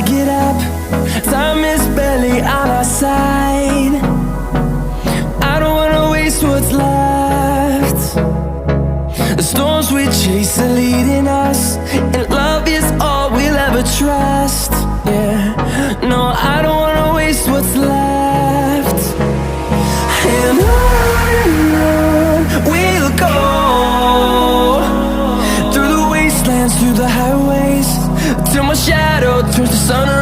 get up. Time is barely on our side. I don't wanna waste what's left. The storms we chase are leading us, and love is all we'll ever trust. Yeah, no, I don't wanna waste what's left. And on we'll go, through the wastelands, through the highways, till my shadow turns to sun